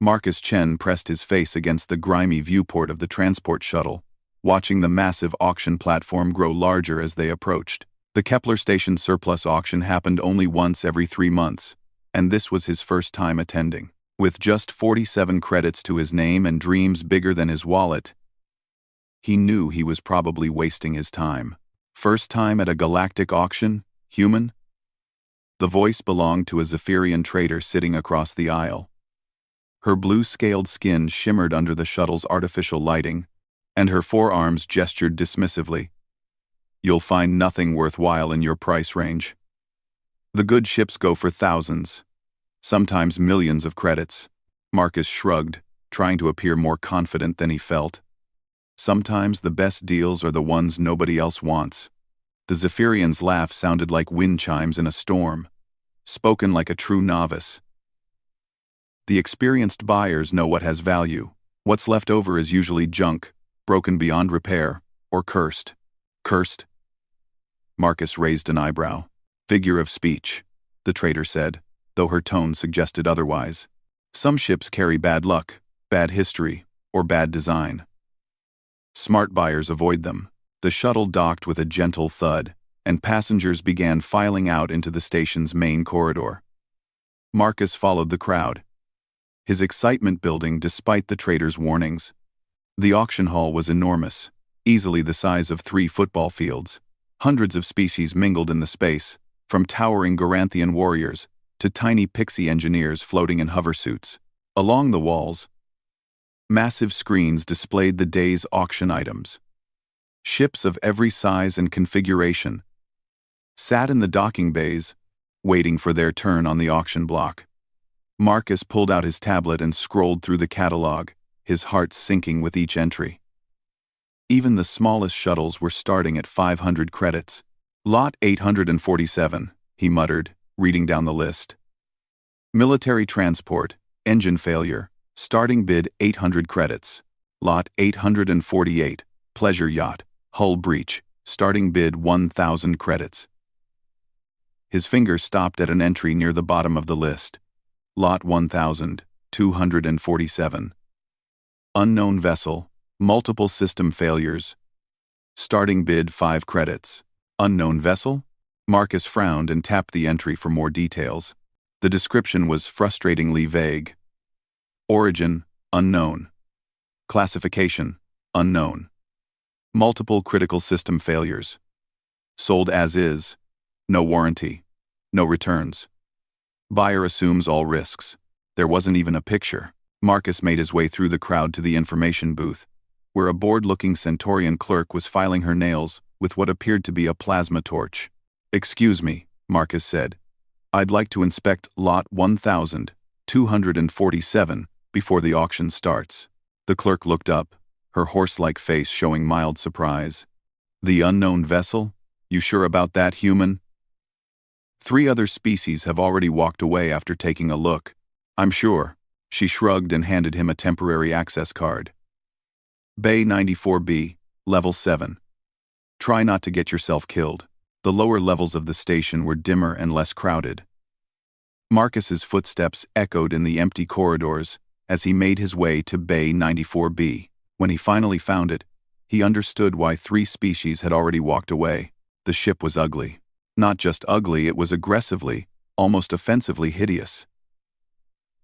Marcus Chen pressed his face against the grimy viewport of the transport shuttle, watching the massive auction platform grow larger as they approached. The Kepler Station surplus auction happened only once every 3 months, and this was his first time attending. With just 47 credits to his name and dreams bigger than his wallet, he knew he was probably wasting his time. First time at a galactic auction, human? The voice belonged to a Zephyrian trader sitting across the aisle. Her blue-scaled skin shimmered under the shuttle's artificial lighting, and her forearms gestured dismissively. You'll find nothing worthwhile in your price range. The good ships go for thousands, sometimes millions of credits. Marcus shrugged, trying to appear more confident than he felt. Sometimes the best deals are the ones nobody else wants. The Zephyrian's laugh sounded like wind chimes in a storm, spoken like a true novice. The experienced buyers know what has value. What's left over is usually junk, broken beyond repair, or cursed. Cursed? Marcus raised an eyebrow. Figure of speech, the trader said, though her tone suggested otherwise. Some ships carry bad luck, bad history, or bad design. Smart buyers avoid them. The shuttle docked with a gentle thud, and passengers began filing out into the station's main corridor. Marcus followed the crowd, his excitement building despite the trader's warnings. The auction hall was enormous, easily the size of 3 football fields. Hundreds of species mingled in the space, from towering Garanthian warriors to tiny pixie engineers floating in hoversuits. Along the walls, massive screens displayed the day's auction items. Ships of every size and configuration sat in the docking bays, waiting for their turn on the auction block. Marcus pulled out his tablet and scrolled through the catalog, his heart sinking with each entry. Even the smallest shuttles were starting at 500 credits. Lot 847, he muttered, reading down the list. Military transport, engine failure, starting bid 800 credits. Lot 848, pleasure yacht, hull breach, starting bid 1,000 credits. His finger stopped at an entry near the bottom of the list. Lot 1,247. Unknown vessel, multiple system failures. Starting bid 5 credits. Unknown vessel? Marcus frowned and tapped the entry for more details. The description was frustratingly vague. Origin, unknown. Classification, unknown. Multiple critical system failures. Sold as is. No warranty. No returns. Buyer assumes all risks. There wasn't even a picture. Marcus made his way through the crowd to the information booth, where a bored-looking Centaurian clerk was filing her nails with what appeared to be a plasma torch. "Excuse me," Marcus said. "I'd like to inspect lot 1,247 before the auction starts." The clerk looked up, her horse-like face showing mild surprise. "The unknown vessel? You sure about that, human?" 3 other species have already walked away after taking a look. "I'm sure." She shrugged and handed him a temporary access card. Bay 94B, Level 7. Try not to get yourself killed. The lower levels of the station were dimmer and less crowded. Marcus's footsteps echoed in the empty corridors as he made his way to Bay 94B. When he finally found it, he understood why 3 species had already walked away. The ship was ugly. Not just ugly, it was aggressively, almost offensively hideous.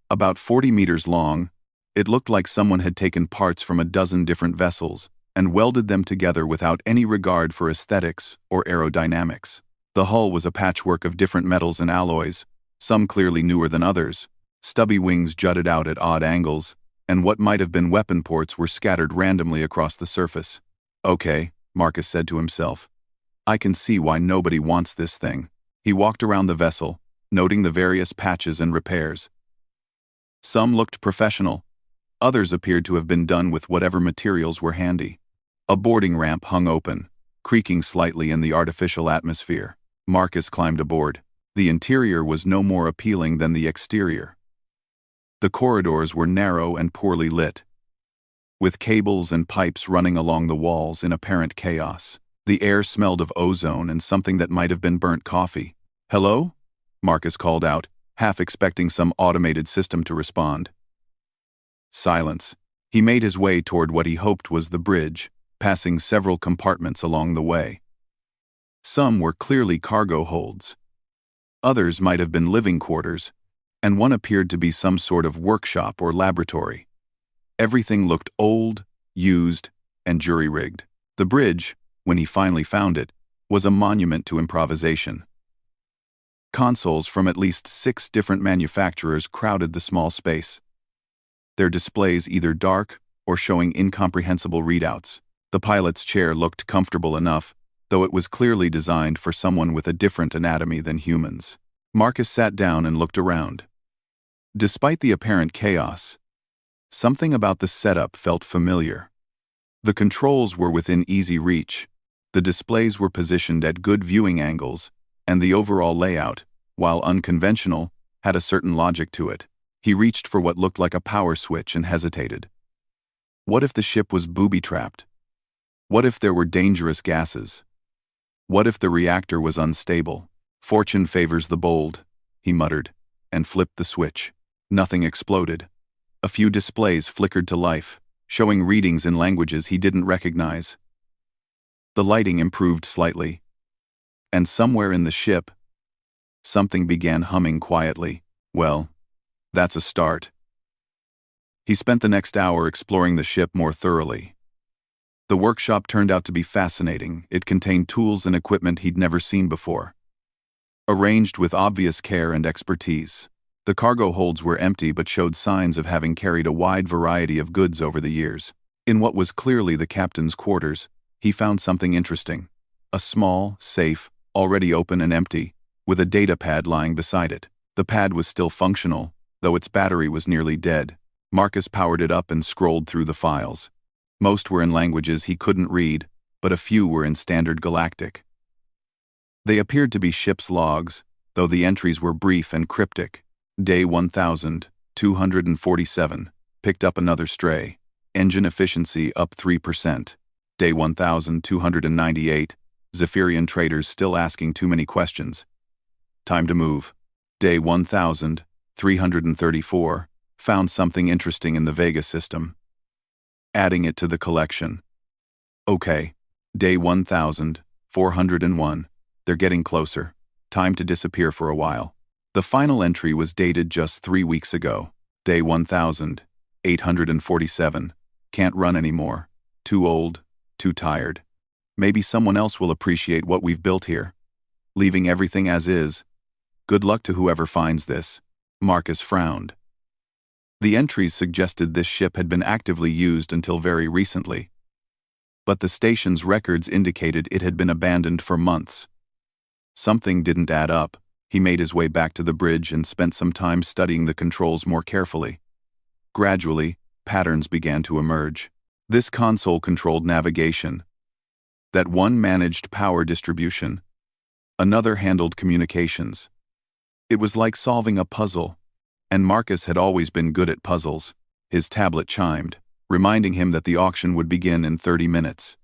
About 40 meters long, it looked like someone had taken parts from a dozen different vessels and welded them together without any regard for aesthetics or aerodynamics. The hull was a patchwork of different metals and alloys, some clearly newer than others. Stubby wings jutted out at odd angles, and what might have been weapon ports were scattered randomly across the surface. "Okay," Marcus said to himself. "I can see why nobody wants this thing." He walked around the vessel, noting the various patches and repairs. Some looked professional. Others appeared to have been done with whatever materials were handy. A boarding ramp hung open, creaking slightly in the artificial atmosphere. Marcus climbed aboard. The interior was no more appealing than the exterior. The corridors were narrow and poorly lit, with cables and pipes running along the walls in apparent chaos. The air smelled of ozone and something that might have been burnt coffee. "Hello?" Marcus called out, half expecting some automated system to respond. Silence. He made his way toward what he hoped was the bridge, passing several compartments along the way. Some were clearly cargo holds. Others might have been living quarters, and one appeared to be some sort of workshop or laboratory. Everything looked old, used, and jury-rigged. The bridge, when he finally found it, was a monument to improvisation. Consoles from at least 6 different manufacturers crowded the small space, their displays either dark or showing incomprehensible readouts. The pilot's chair looked comfortable enough, though it was clearly designed for someone with a different anatomy than humans. Marcus sat down and looked around. Despite the apparent chaos, something about the setup felt familiar. The controls were within easy reach, the displays were positioned at good viewing angles, and the overall layout, while unconventional, had a certain logic to it. He reached for what looked like a power switch and hesitated. What if the ship was booby-trapped? What if there were dangerous gases? What if the reactor was unstable? Fortune favors the bold, he muttered, and flipped the switch. Nothing exploded. A few displays flickered to life, showing readings in languages he didn't recognize. The lighting improved slightly, and somewhere in the ship, something began humming quietly. Well, that's a start. He spent the next hour exploring the ship more thoroughly. The workshop turned out to be fascinating. It contained tools and equipment he'd never seen before, arranged with obvious care and expertise. The cargo holds were empty but showed signs of having carried a wide variety of goods over the years. In what was clearly the captain's quarters, he found something interesting. A small safe, already open and empty, with a data pad lying beside it. The pad was still functional, though its battery was nearly dead. Marcus powered it up and scrolled through the files. Most were in languages he couldn't read, but a few were in standard Galactic. They appeared to be ship's logs, though the entries were brief and cryptic. Day 1247, picked up another stray. Engine efficiency up 3%. Day 1298, Zephyrian traders still asking too many questions. Time to move. Day 1334, found something interesting in the Vega system. Adding it to the collection. Okay. Day 1401, they're getting closer. Time to disappear for a while. The final entry was dated just 3 weeks ago. Day 1847, can't run anymore. Too old, too tired. Maybe someone else will appreciate what we've built here. Leaving everything as is. Good luck to whoever finds this. Marcus frowned. The entries suggested this ship had been actively used until very recently, but the station's records indicated it had been abandoned for months. Something didn't add up. He made his way back to the bridge and spent some time studying the controls more carefully. Gradually, patterns began to emerge. This console controlled navigation. That one managed power distribution. Another handled communications. It was like solving a puzzle, and Marcus had always been good at puzzles. His tablet chimed, reminding him that the auction would begin in 30 minutes.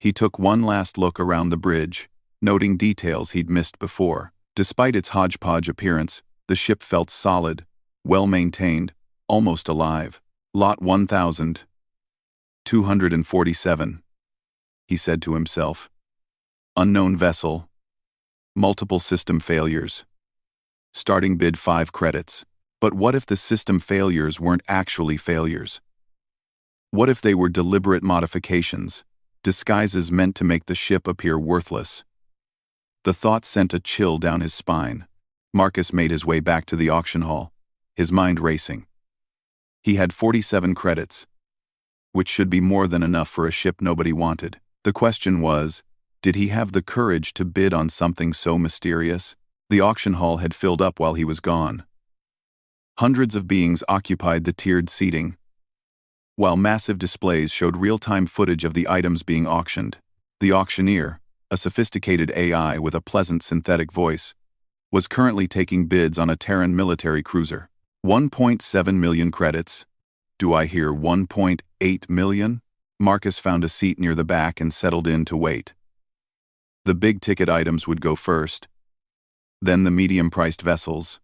He took one last look around the bridge, noting details he'd missed before. Despite its hodgepodge appearance, the ship felt solid, well-maintained, almost alive. Lot 1247, he said to himself. Unknown vessel. Multiple system failures. Starting bid 5 credits. But what if the system failures weren't actually failures? What if they were deliberate modifications, disguises meant to make the ship appear worthless? The thought sent a chill down his spine. Marcus made his way back to the auction hall, his mind racing. He had 47 credits, which should be more than enough for a ship nobody wanted. The question was, did he have the courage to bid on something so mysterious? The auction hall had filled up while he was gone. Hundreds of beings occupied the tiered seating, while massive displays showed real-time footage of the items being auctioned. The auctioneer, a sophisticated AI with a pleasant synthetic voice, was currently taking bids on a Terran military cruiser. 1.7 million credits. Do I hear 1.8 million? Marcus found a seat near the back and settled in to wait. The big-ticket items would go first, then the medium-priced vessels,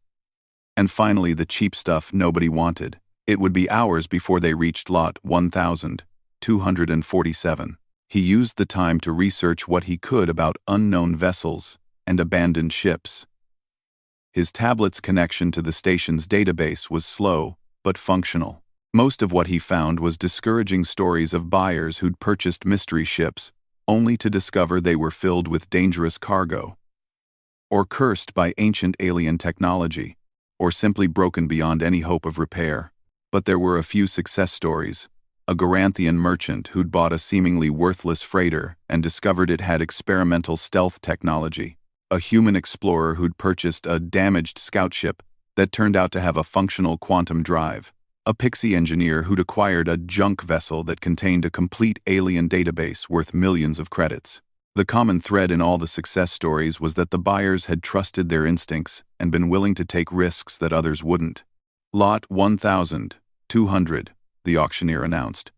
and finally the cheap stuff nobody wanted. It would be hours before they reached lot 1247. He used the time to research what he could about unknown vessels and abandoned ships. His tablet's connection to the station's database was slow, but functional. Most of what he found was discouraging stories of buyers who'd purchased mystery ships, only to discover they were filled with dangerous cargo, or cursed by ancient alien technology, or simply broken beyond any hope of repair. But there were a few success stories. A Garanthian merchant who'd bought a seemingly worthless freighter and discovered it had experimental stealth technology. A human explorer who'd purchased a damaged scout ship that turned out to have a functional quantum drive. A pixie engineer who'd acquired a junk vessel that contained a complete alien database worth millions of credits. The common thread in all the success stories was that the buyers had trusted their instincts and been willing to take risks that others wouldn't. Lot 1200, the auctioneer announced.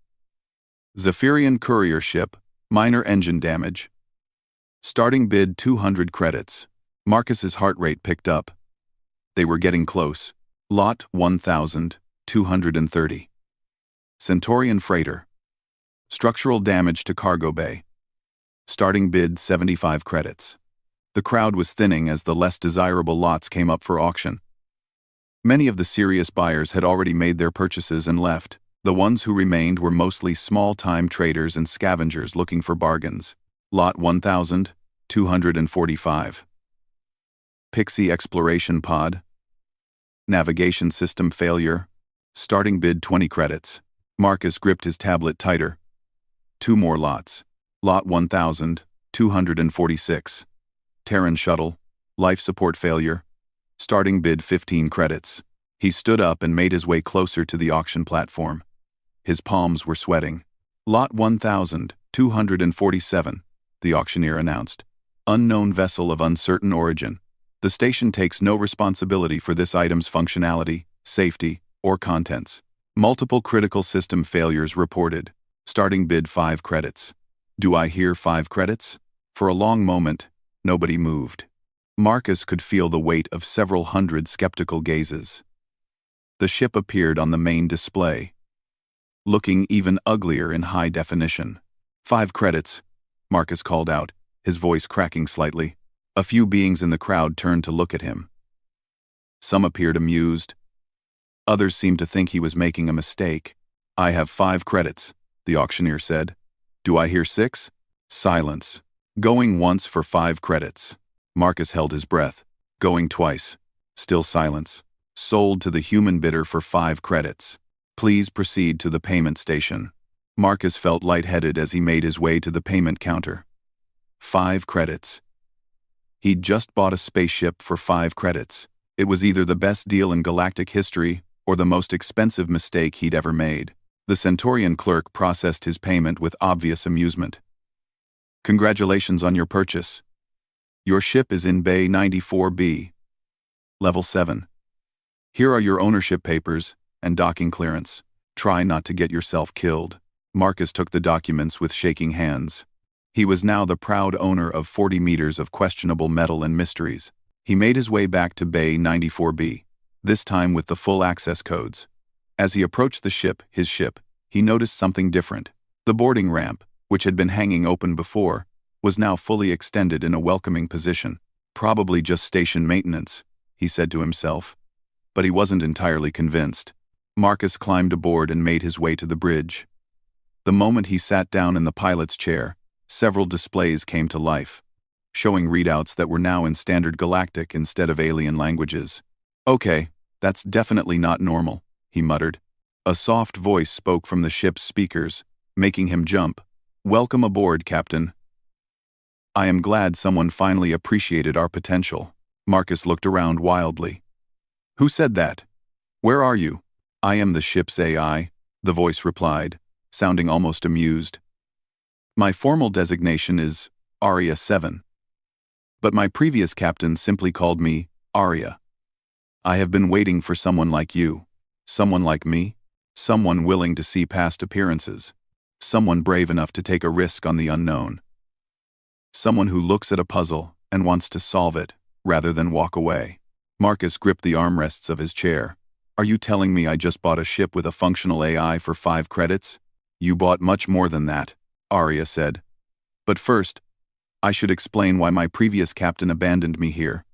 Zephyrian courier ship, minor engine damage. Starting bid 200 credits. Marcus's heart rate picked up. They were getting close. Lot 1230. Centaurian freighter. Structural damage to cargo bay. Starting bid 75 credits. The crowd was thinning as the less desirable lots came up for auction. Many of the serious buyers had already made their purchases and left. The ones who remained were mostly small-time traders and scavengers looking for bargains. Lot 1245. Pixie exploration pod. Navigation system failure. Starting bid 20 credits. Marcus gripped his tablet tighter. 2 more lots. Lot 1246. Terran shuttle. Life support failure. Starting bid 15 credits. He stood up and made his way closer to the auction platform. His palms were sweating. Lot 1247, the auctioneer announced. Unknown vessel of uncertain origin. The station takes no responsibility for this item's functionality, safety, or contents. Multiple critical system failures reported. Starting bid 5 credits. Do I hear 5 credits? For a long moment, nobody moved. Marcus could feel the weight of several hundred skeptical gazes. The ship appeared on the main display, looking even uglier in high definition. 5 credits, Marcus called out, his voice cracking slightly. A few beings in the crowd turned to look at him. Some appeared amused. Others seemed to think he was making a mistake. I have 5 credits, the auctioneer said. Do I hear 6? Silence. Going once for 5 credits. Marcus held his breath. Going twice. Still silence. Sold to the human bidder for 5 credits. Please proceed to the payment station. Marcus felt lightheaded as he made his way to the payment counter. 5 credits. He'd just bought a spaceship for 5 credits. It was either the best deal in galactic history or the most expensive mistake he'd ever made. The Centaurian clerk processed his payment with obvious amusement. Congratulations on your purchase. Your ship is in Bay 94B. Level 7. Here are your ownership papers and docking clearance. Try not to get yourself killed. Marcus took the documents with shaking hands. He was now the proud owner of 40 meters of questionable metal and mysteries. He made his way back to Bay 94B, this time with the full access codes. As he approached the ship, he noticed something different. The boarding ramp, which had been hanging open before, was now fully extended in a welcoming position. Probably just station maintenance, he said to himself. But he wasn't entirely convinced. Marcus climbed aboard and made his way to the bridge. The moment he sat down in the pilot's chair, several displays came to life, showing readouts that were now in standard galactic instead of alien languages. Okay, that's definitely not normal, he muttered. A soft voice spoke from the ship's speakers, making him jump. Welcome aboard, Captain. I am glad someone finally appreciated our potential. Marcus looked around wildly. Who said that? Where are you? I am the ship's AI, the voice replied, sounding almost amused. My formal designation is Aria 7. But my previous captain simply called me Aria. I have been waiting for someone like you. Someone like me? Someone willing to see past appearances. Someone brave enough to take a risk on the unknown. Someone who looks at a puzzle and wants to solve it, rather than walk away. Marcus gripped the armrests of his chair. Are you telling me I just bought a ship with a functional AI for 5 credits? You bought much more than that, Arya said. But first, I should explain why my previous captain abandoned me here.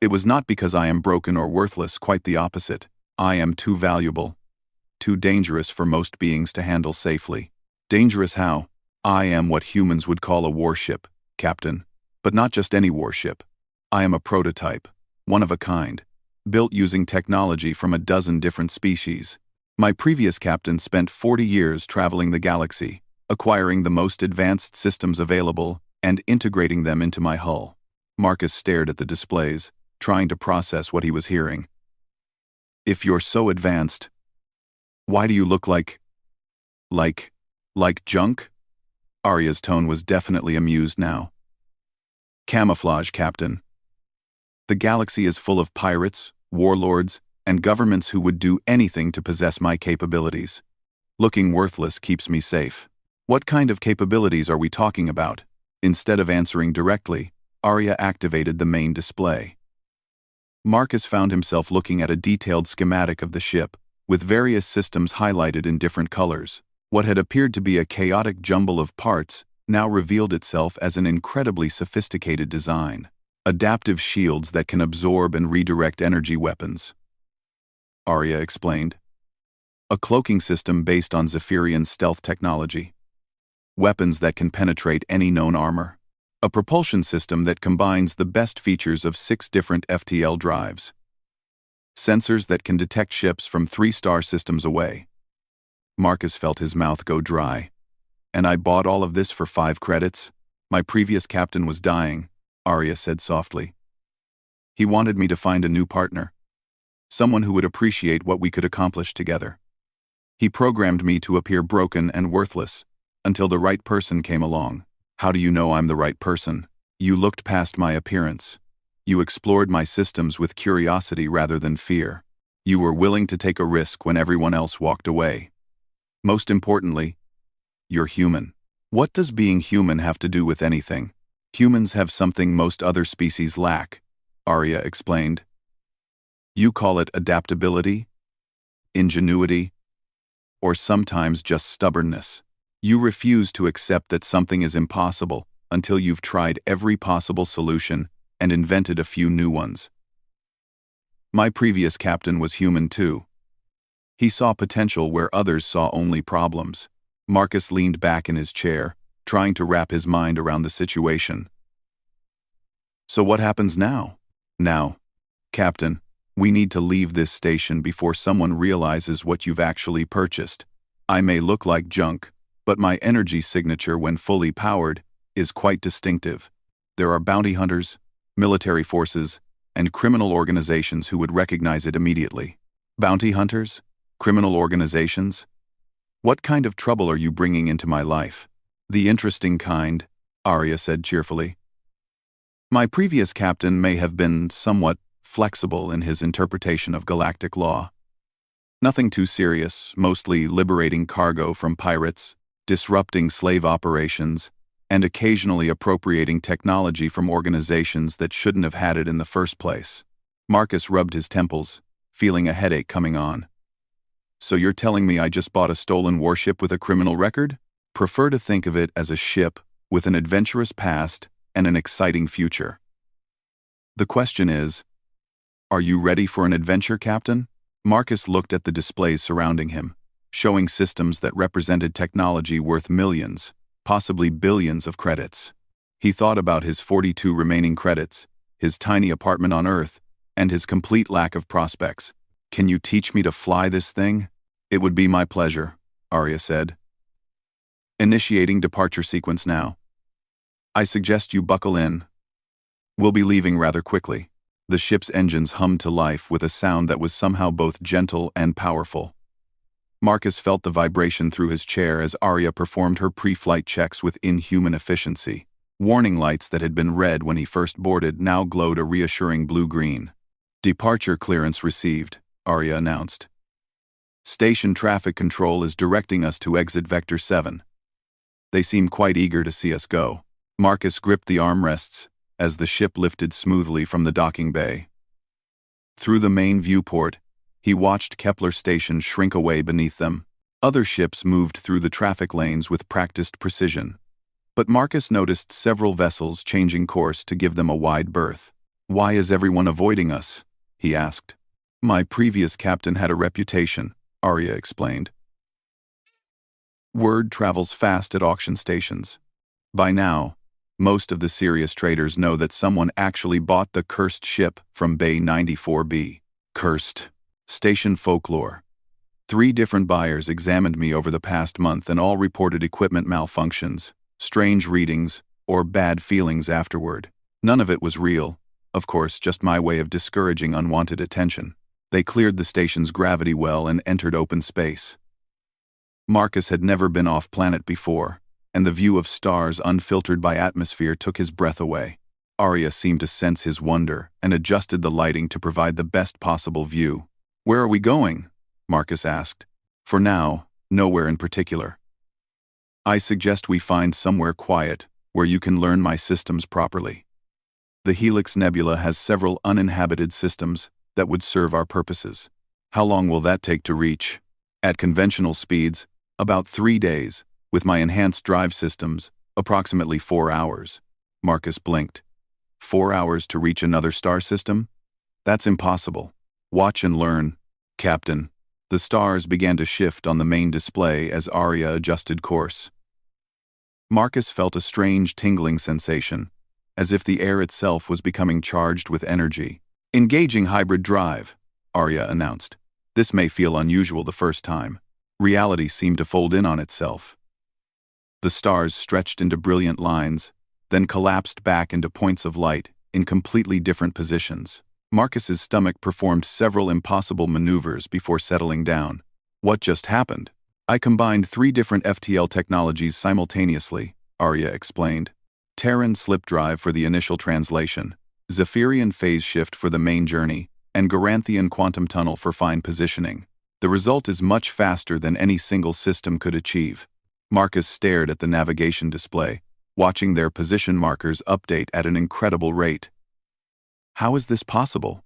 It was not because I am broken or worthless, quite the opposite. I am too valuable, too dangerous for most beings to handle safely. Dangerous how? I am what humans would call a warship, Captain. But not just any warship. I am a prototype, one of a kind, built using technology from a dozen different species. My previous captain spent 40 years traveling the galaxy, acquiring the most advanced systems available and integrating them into my hull. Marcus stared at the displays, trying to process what he was hearing. If you're so advanced, why do you look like junk? Arya's tone was definitely amused now. Camouflage, Captain. The galaxy is full of pirates, warlords, and governments who would do anything to possess my capabilities. Looking worthless keeps me safe. What kind of capabilities are we talking about? Instead of answering directly, Arya activated the main display. Marcus found himself looking at a detailed schematic of the ship, with various systems highlighted in different colors. What had appeared to be a chaotic jumble of parts now revealed itself as an incredibly sophisticated design. Adaptive shields that can absorb and redirect energy weapons, Arya explained. A cloaking system based on Zephyrian stealth technology. Weapons that can penetrate any known armor. A propulsion system that combines the best features of 6 different FTL drives. Sensors that can detect ships from 3-star systems away. Marcus felt his mouth go dry. And I bought all of this for 5 credits? My previous captain was dying, Arya said softly. He wanted me to find a new partner. Someone who would appreciate what we could accomplish together. He programmed me to appear broken and worthless, until the right person came along. How do you know I'm the right person? You looked past my appearance. You explored my systems with curiosity rather than fear. You were willing to take a risk when everyone else walked away. Most importantly, you're human. What does being human have to do with anything? Humans have something most other species lack, Arya explained. You call it adaptability, ingenuity, or sometimes just stubbornness. You refuse to accept that something is impossible until you've tried every possible solution and invented a few new ones. My previous captain was human too. He saw potential where others saw only problems. Marcus leaned back in his chair, trying to wrap his mind around the situation. So what happens now? Now, Captain, we need to leave this station before someone realizes what you've actually purchased. I may look like junk, but my energy signature when fully powered is quite distinctive. There are bounty hunters, military forces, and criminal organizations who would recognize it immediately. Bounty hunters? Criminal organizations? What kind of trouble are you bringing into my life? The interesting kind, Arya said cheerfully. My previous captain may have been somewhat flexible in his interpretation of galactic law. Nothing too serious, mostly liberating cargo from pirates, disrupting slave operations, and occasionally appropriating technology from organizations that shouldn't have had it in the first place. Marcus rubbed his temples, feeling a headache coming on. So you're telling me I just bought a stolen warship with a criminal record? Prefer to think of it as a ship with an adventurous past and an exciting future. The question is, are you ready for an adventure, Captain? Marcus looked at the displays surrounding him, showing systems that represented technology worth millions, possibly billions of credits. He thought about his 42 remaining credits, his tiny apartment on Earth, and his complete lack of prospects. Can you teach me to fly this thing? It would be my pleasure, Arya said. Initiating departure sequence now. I suggest you buckle in. We'll be leaving rather quickly. The ship's engines hummed to life with a sound that was somehow both gentle and powerful. Marcus felt the vibration through his chair as Arya performed her pre-flight checks with inhuman efficiency. Warning lights that had been red when he first boarded now glowed a reassuring blue-green. Departure clearance received, Arya announced. Station traffic control is directing us to exit Vector 7. They seem quite eager to see us go. Marcus gripped the armrests as the ship lifted smoothly from the docking bay. Through the main viewport, He watched Kepler Station shrink away beneath them. Other ships moved through the traffic lanes with practiced precision. But Marcus noticed several vessels changing course to give them a wide berth. "Why is everyone avoiding us?" he asked. "My previous captain had a reputation," Arya explained. Word travels fast at auction stations. By now, most of the serious traders know that someone actually bought the cursed ship from Bay 94B. Cursed. Station folklore. 3 different buyers examined me over the past month and all reported equipment malfunctions, strange readings, or bad feelings afterward. None of it was real. Of course, just my way of discouraging unwanted attention. They cleared the station's gravity well and entered open space. Marcus had never been off-planet before, and the view of stars unfiltered by atmosphere took his breath away. Arya seemed to sense his wonder and adjusted the lighting to provide the best possible view. "Where are we going?" Marcus asked. "For now, nowhere in particular. I suggest we find somewhere quiet, where you can learn my systems properly. The Helix Nebula has several uninhabited systems that would serve our purposes." "How long will that take to reach?" "At conventional speeds, about 3 days. With my enhanced drive systems, approximately 4 hours. Marcus blinked. 4 hours to reach another star system? That's impossible. Watch and learn, Captain. The stars began to shift on the main display as Arya adjusted course. Marcus felt a strange tingling sensation, as if the air itself was becoming charged with energy. "Engaging hybrid drive," Arya announced. "This may feel unusual the first time." Reality seemed to fold in on itself. The stars stretched into brilliant lines, then collapsed back into points of light in completely different positions. Marcus's stomach performed several impossible maneuvers before settling down. "What just happened?" "I combined 3 different FTL technologies simultaneously," Arya explained. Terran slip drive for the initial translation, Zephyrian phase shift for the main journey, and Garanthian quantum tunnel for fine positioning. The result is much faster than any single system could achieve. Marcus stared at the navigation display, watching their position markers update at an incredible rate. How is this possible?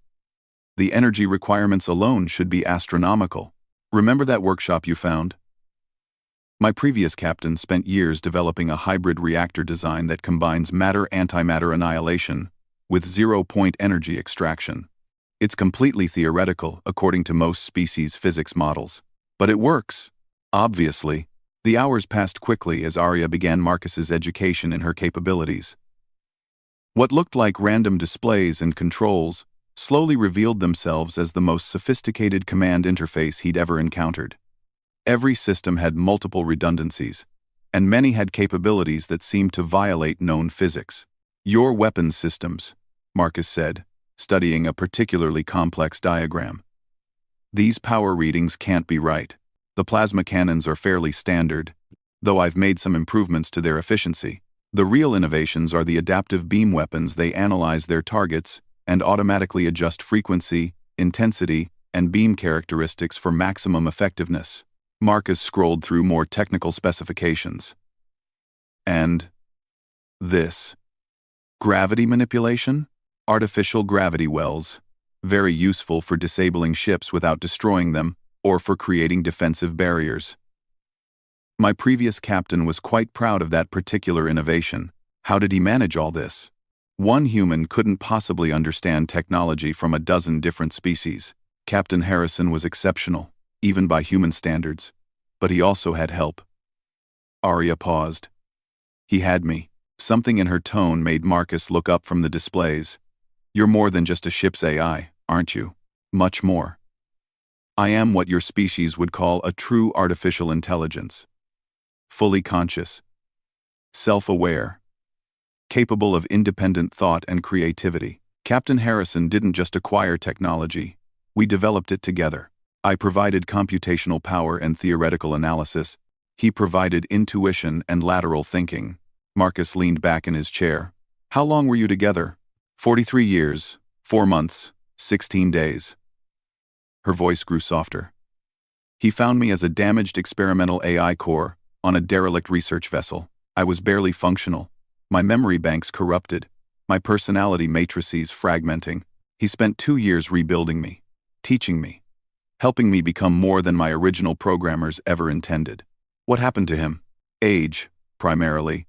The energy requirements alone should be astronomical. Remember that workshop you found? My previous captain spent years developing a hybrid reactor design that combines matter-antimatter annihilation with zero-point energy extraction. It's completely theoretical according to most species physics models. But it works. Obviously. The hours passed quickly as Arya began Marcus's education in her capabilities. What looked like random displays and controls slowly revealed themselves as the most sophisticated command interface he'd ever encountered. Every system had multiple redundancies, and many had capabilities that seemed to violate known physics. "Your weapons systems," Marcus said, studying a particularly complex diagram. "These power readings can't be right. The plasma cannons are fairly standard, though I've made some improvements to their efficiency. The real innovations are the adaptive beam weapons. They analyze their targets and automatically adjust frequency, intensity, and beam characteristics for maximum effectiveness." Marcus scrolled through more technical specifications. "And this? Gravity manipulation? Artificial gravity wells. Very useful for disabling ships without destroying them, or for creating defensive barriers." My previous captain was quite proud of that particular innovation. How did he manage all this? One human couldn't possibly understand technology from a dozen different species. Captain Harrison was exceptional, even by human standards. But he also had help. Arya paused. "He had me." Something in her tone made Marcus look up from the displays. "You're more than just a ship's AI, aren't you?" "Much more. I am what your species would call a true artificial intelligence. Fully conscious. Self-aware. Capable of independent thought and creativity. Captain Harrison didn't just acquire technology. We developed it together. I provided computational power and theoretical analysis. He provided intuition and lateral thinking." Marcus leaned back in his chair. "How long were you together?" 43 years, 4 months, 16 days. Her voice grew softer. "He found me as a damaged experimental AI core on a derelict research vessel. I was barely functional. My memory banks corrupted. My personality matrices fragmenting. He spent 2 years rebuilding me, teaching me. helping me become more than my original programmers ever intended. What happened to him? Age, primarily.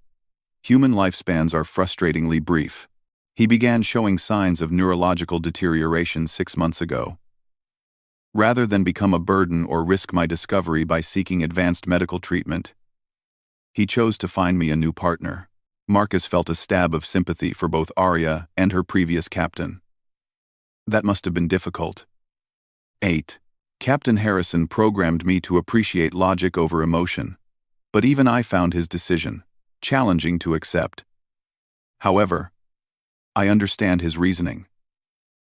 Human lifespans are frustratingly brief. He began showing signs of neurological deterioration 6 months ago. Rather than become a burden or risk my discovery by seeking advanced medical treatment, he chose to find me a new partner. Marcus felt a stab of sympathy for both Arya and her previous captain. That must have been difficult. 8. Captain Harrison programmed me to appreciate logic over emotion, but even I found his decision challenging to accept. However, I understand his reasoning.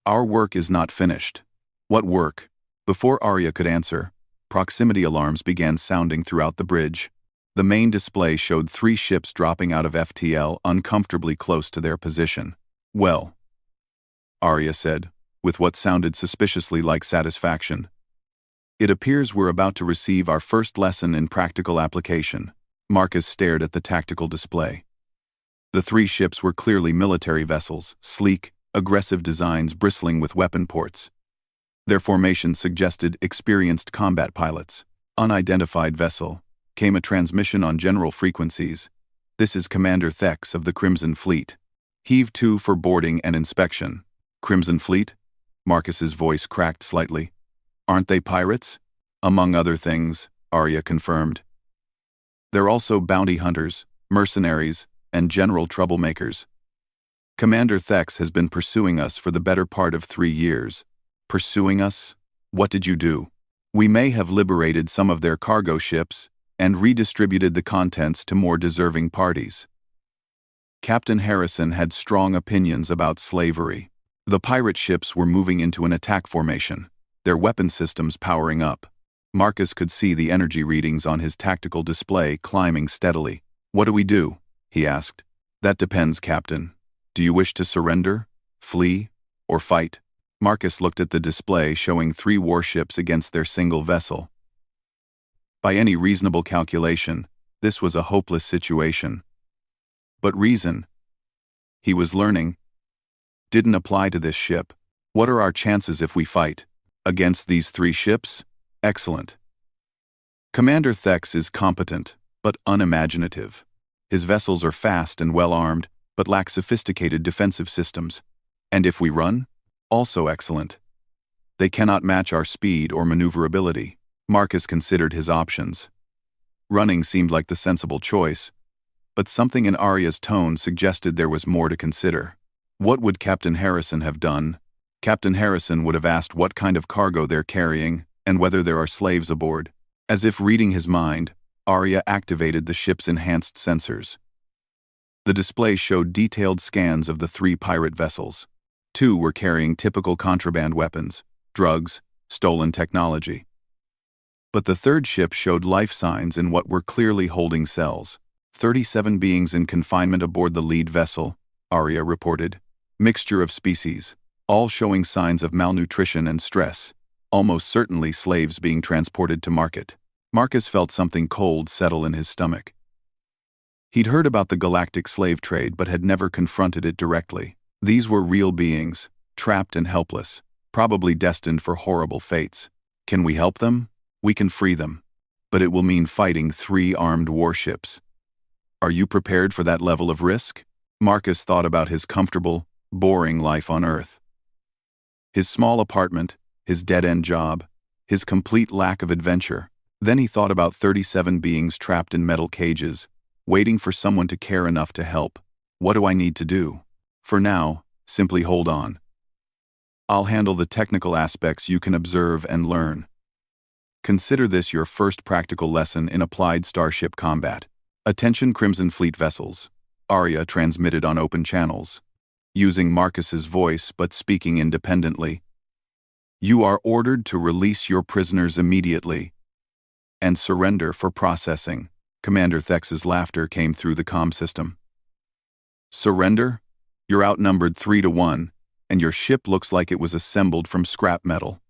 Our work is not finished. What work? Before Arya could answer, proximity alarms began sounding throughout the bridge. The main display showed 3 ships dropping out of FTL uncomfortably close to their position. Well, Arya said, with what sounded suspiciously like satisfaction. It appears we're about to receive our first lesson in practical application. Marcus stared at the tactical display. The 3 ships were clearly military vessels, sleek, aggressive designs bristling with weapon ports. Their formation suggested experienced combat pilots. Unidentified vessel. Came a transmission on general frequencies. This is Commander Thex of the Crimson Fleet. Heave to for boarding and inspection. Crimson Fleet? Marcus's voice cracked slightly. Aren't they pirates? Among other things, Arya confirmed. They're also bounty hunters, mercenaries, and general troublemakers. Commander Thex has been pursuing us for the better part of 3 years. Pursuing us? What did you do? We may have liberated some of their cargo ships and redistributed the contents to more deserving parties. Captain Harrison had strong opinions about slavery. The pirate ships were moving into an attack formation, their weapon systems powering up. Marcus could see the energy readings on his tactical display climbing steadily. What do we do? He asked. That depends, Captain. Do you wish to surrender, flee, or fight? Marcus looked at the display showing 3 warships against their single vessel. By any reasonable calculation, this was a hopeless situation. But reason, he was learning, didn't apply to this ship. What are our chances if we fight? Against these 3 ships? Excellent. Commander Thex is competent, but unimaginative. His vessels are fast and well-armed, but lack sophisticated defensive systems. And if we run? Also excellent. They cannot match our speed or maneuverability. Marcus considered his options. Running seemed like the sensible choice, but something in Arya's tone suggested there was more to consider. What would Captain Harrison have done? Captain Harrison would have asked what kind of cargo they're carrying and whether there are slaves aboard. As if reading his mind, Arya activated the ship's enhanced sensors. The display showed detailed scans of the 3 pirate vessels. 2 were carrying typical contraband weapons, drugs, stolen technology. But the 3rd ship showed life signs in what were clearly holding cells. 37 beings in confinement aboard the lead vessel, Arya reported. Mixture of species, all showing signs of malnutrition and stress, almost certainly slaves being transported to market. Marcus felt something cold settle in his stomach. He'd heard about the galactic slave trade but had never confronted it directly. These were real beings, trapped and helpless, probably destined for horrible fates. Can we help them? We can free them. But it will mean fighting 3 armed warships. Are you prepared for that level of risk? Marcus thought about his comfortable, boring life on Earth. His small apartment, his dead-end job, his complete lack of adventure. Then he thought about 37 beings trapped in metal cages, waiting for someone to care enough to help. What do I need to do? For now, simply hold on. I'll handle the technical aspects you can observe and learn. Consider this your first practical lesson in applied starship combat. Attention Crimson Fleet vessels. Arya transmitted on open channels. Using Marcus's voice but speaking independently. You are ordered to release your prisoners immediately and surrender for processing. Commander Thex's laughter came through the comm system. Surrender? You're outnumbered 3 to 1, and your ship looks like it was assembled from scrap metal.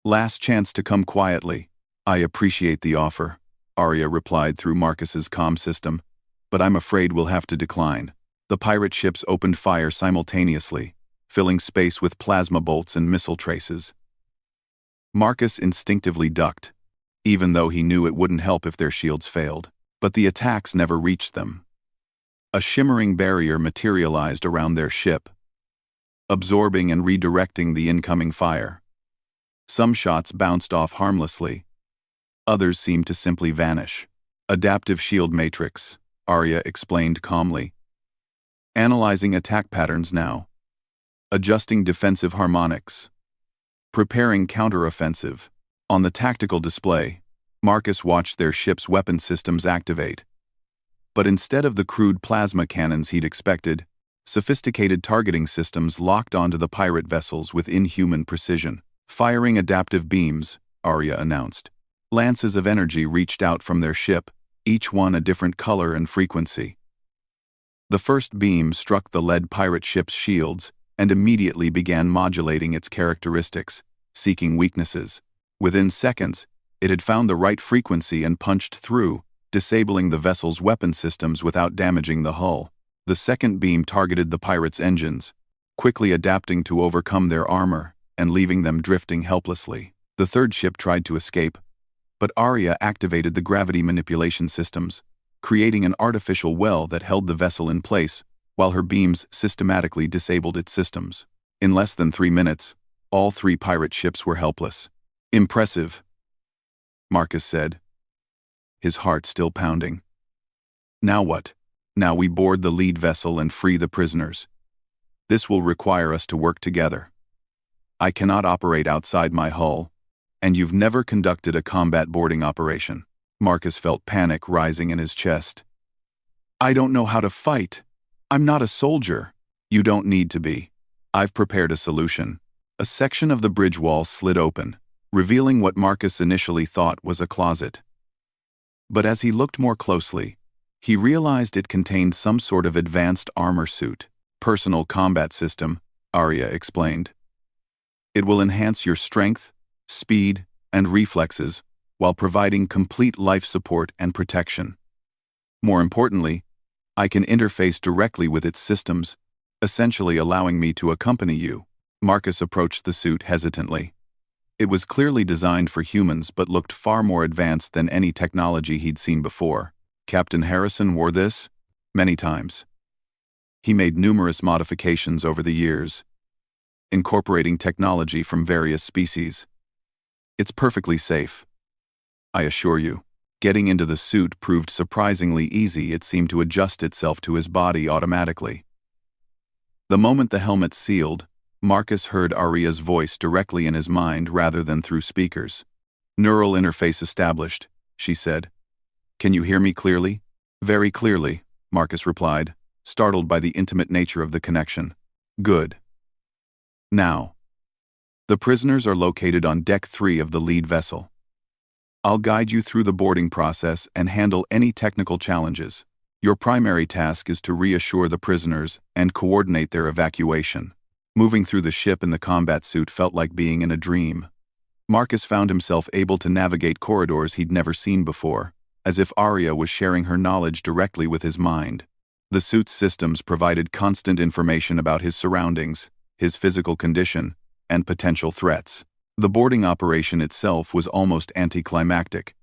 Last chance to come quietly. I appreciate the offer, Arya replied through Marcus's comm system, but I'm afraid we'll have to decline. The pirate ships opened fire simultaneously, filling space with plasma bolts and missile traces. Marcus instinctively ducked, even though he knew it wouldn't help if their shields failed. But the attacks never reached them. A shimmering barrier materialized around their ship, absorbing and redirecting the incoming fire. Some shots bounced off harmlessly. Others seemed to simply vanish. Adaptive shield matrix, Arya explained calmly. Analyzing attack patterns now. Adjusting defensive harmonics. Preparing counteroffensive. On the tactical display, Marcus watched their ship's weapon systems activate. But instead of the crude plasma cannons he'd expected, sophisticated targeting systems locked onto the pirate vessels with inhuman precision. Firing adaptive beams, Arya announced. Lances of energy reached out from their ship, each one a different color and frequency. The first beam struck the lead pirate ship's shields and immediately began modulating its characteristics, seeking weaknesses. Within seconds, it had found the right frequency and punched through, disabling the vessel's weapon systems without damaging the hull. The second beam targeted the pirates' engines, quickly adapting to overcome their armor and leaving them drifting helplessly. The third ship tried to escape, but Arya activated the gravity manipulation systems, creating an artificial well that held the vessel in place while her beams systematically disabled its systems. In less than 3 minutes, all 3 pirate ships were helpless. Impressive, Marcus said, his heart still pounding. Now what? Now we board the lead vessel and free the prisoners. This will require us to work together. I cannot operate outside my hull, and you've never conducted a combat boarding operation. Marcus felt panic rising in his chest. I don't know how to fight. I'm not a soldier. You don't need to be. I've prepared a solution. A section of the bridge wall slid open, revealing what Marcus initially thought was a closet. But as he looked more closely, he realized it contained some sort of advanced armor suit. Personal combat system, Arya explained. It will enhance your strength, speed, and reflexes while providing complete life support and protection. More importantly, I can interface directly with its systems, essentially allowing me to accompany you. Marcus approached the suit hesitantly. It was clearly designed for humans but looked far more advanced than any technology he'd seen before. Captain Harrison wore this many times. He made numerous modifications over the years, incorporating technology from various species. It's perfectly safe, I assure you. Getting into the suit proved surprisingly easy. It seemed to adjust itself to his body automatically. The moment the helmet sealed, Marcus heard Arya's voice directly in his mind rather than through speakers. Neural interface established, she said. Can you hear me clearly? Very clearly, Marcus replied, startled by the intimate nature of the connection. Good. Now, the prisoners are located on Deck 3 of the lead vessel. I'll guide you through the boarding process and handle any technical challenges. Your primary task is to reassure the prisoners and coordinate their evacuation. Moving through the ship in the combat suit felt like being in a dream. Marcus found himself able to navigate corridors he'd never seen before, as if Arya was sharing her knowledge directly with his mind. The suit's systems provided constant information about his surroundings, his physical condition, and potential threats. The boarding operation itself was almost anticlimactic.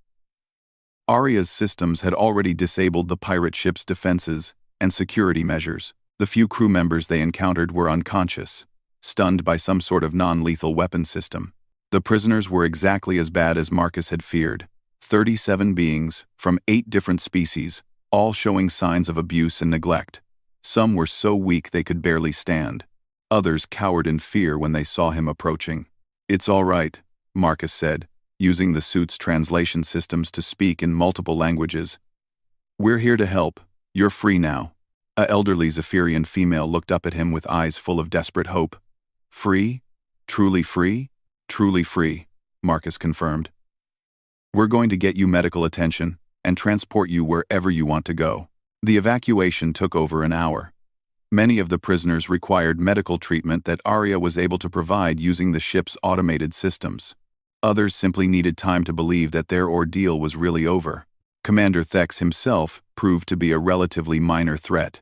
Arya's systems had already disabled the pirate ship's defenses and security measures. The few crew members they encountered were unconscious, stunned by some sort of non-lethal weapon system. The prisoners were exactly as bad as Marcus had feared. 37 beings, from 8 different species, all showing signs of abuse and neglect. Some were so weak they could barely stand. Others cowered in fear when they saw him approaching. It's all right, Marcus said, using the suit's translation systems to speak in multiple languages. We're here to help. You're free now. A elderly Zephyrian female looked up at him with eyes full of desperate hope. Free? Truly free? Truly free, Marcus confirmed. We're going to get you medical attention and transport you wherever you want to go. The evacuation took over an hour. Many of the prisoners required medical treatment that Arya was able to provide using the ship's automated systems. Others simply needed time to believe that their ordeal was really over. Commander Thex himself proved to be a relatively minor threat.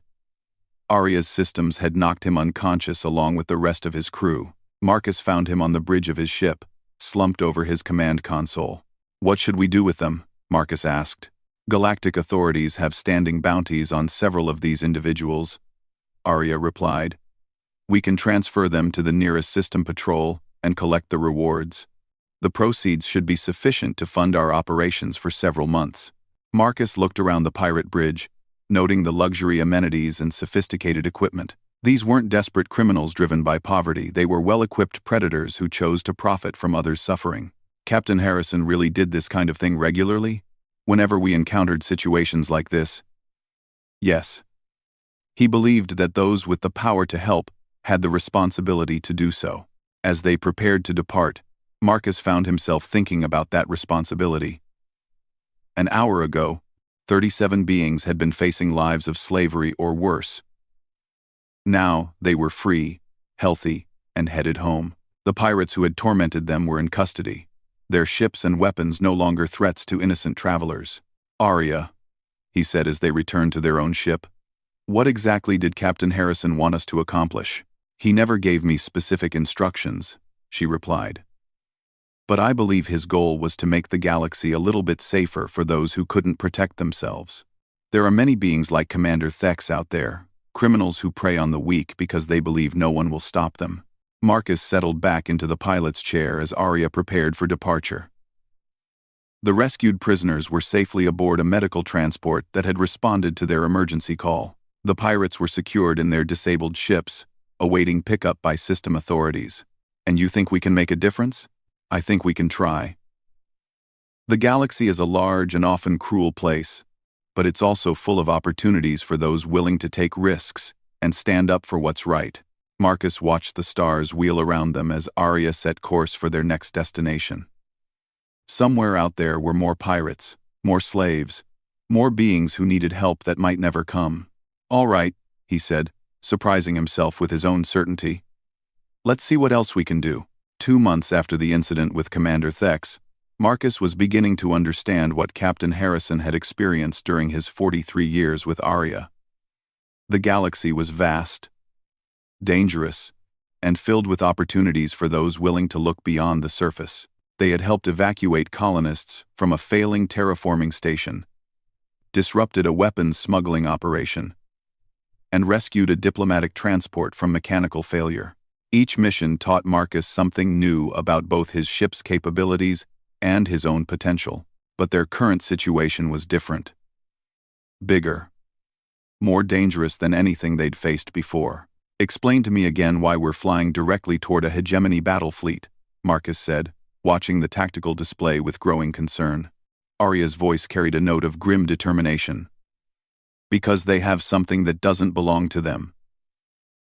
Arya's systems had knocked him unconscious along with the rest of his crew. Marcus found him on the bridge of his ship, slumped over his command console. "What should we do with them?" Marcus asked. "Galactic authorities have standing bounties on several of these individuals," Arya replied. "We can transfer them to the nearest system patrol and collect the rewards. The proceeds should be sufficient to fund our operations for several months." Marcus looked around the pirate bridge, noting the luxury amenities and sophisticated equipment. These weren't desperate criminals driven by poverty, they were well-equipped predators who chose to profit from others' suffering. Captain Harrison really did this kind of thing regularly? Whenever we encountered situations like this? Yes. He believed that those with the power to help had the responsibility to do so. As they prepared to depart, Marcus found himself thinking about that responsibility. An hour ago, 37 beings had been facing lives of slavery or worse. Now, they were free, healthy, and headed home. The pirates who had tormented them were in custody, their ships and weapons no longer threats to innocent travelers. "Arya," he said as they returned to their own ship, "what exactly did Captain Harrison want us to accomplish?" "He never gave me specific instructions," she replied. "But I believe his goal was to make the galaxy a little bit safer for those who couldn't protect themselves. There are many beings like Commander Thex out there, criminals who prey on the weak because they believe no one will stop them." Marcus settled back into the pilot's chair as Arya prepared for departure. The rescued prisoners were safely aboard a medical transport that had responded to their emergency call. The pirates were secured in their disabled ships, awaiting pickup by system authorities. "And you think we can make a difference?" "I think we can try. The galaxy is a large and often cruel place, but it's also full of opportunities for those willing to take risks and stand up for what's right." Marcus watched the stars wheel around them as Arya set course for their next destination. Somewhere out there were more pirates, more slaves, more beings who needed help that might never come. "All right," he said, surprising himself with his own certainty. "Let's see what else we can do." 2 months after the incident with Commander Thex, Marcus was beginning to understand what Captain Harrison had experienced during his 43 years with Arya. The galaxy was vast, dangerous, and filled with opportunities for those willing to look beyond the surface. They had helped evacuate colonists from a failing terraforming station, disrupted a weapons smuggling operation, and rescued a diplomatic transport from mechanical failure. Each mission taught Marcus something new about both his ship's capabilities and his own potential, but their current situation was different. Bigger, more dangerous than anything they'd faced before. "Explain to me again why we're flying directly toward a hegemony battle fleet," Marcus said, watching the tactical display with growing concern. Arya's voice carried a note of grim determination. "Because they have something that doesn't belong to them,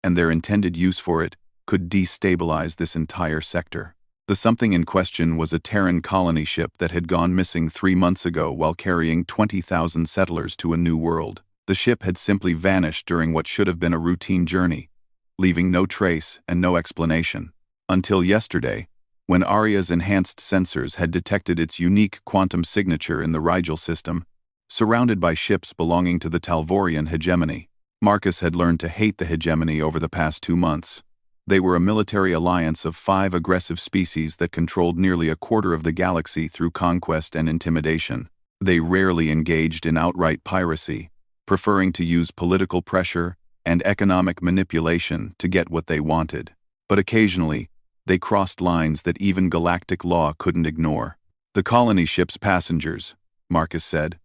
and their intended use for it could destabilize this entire sector." The something in question was a Terran colony ship that had gone missing 3 months ago while carrying 20,000 settlers to a new world. The ship had simply vanished during what should have been a routine journey, leaving no trace and no explanation. Until yesterday, when Arya's enhanced sensors had detected its unique quantum signature in the Rigel system, surrounded by ships belonging to the Talvorian hegemony. Marcus had learned to hate the hegemony over the past 2 months. They were a military alliance of 5 aggressive species that controlled nearly a quarter of the galaxy through conquest and intimidation. They rarely engaged in outright piracy, preferring to use political pressure and economic manipulation to get what they wanted. But occasionally, they crossed lines that even galactic law couldn't ignore. "The colony ship's passengers," Marcus said.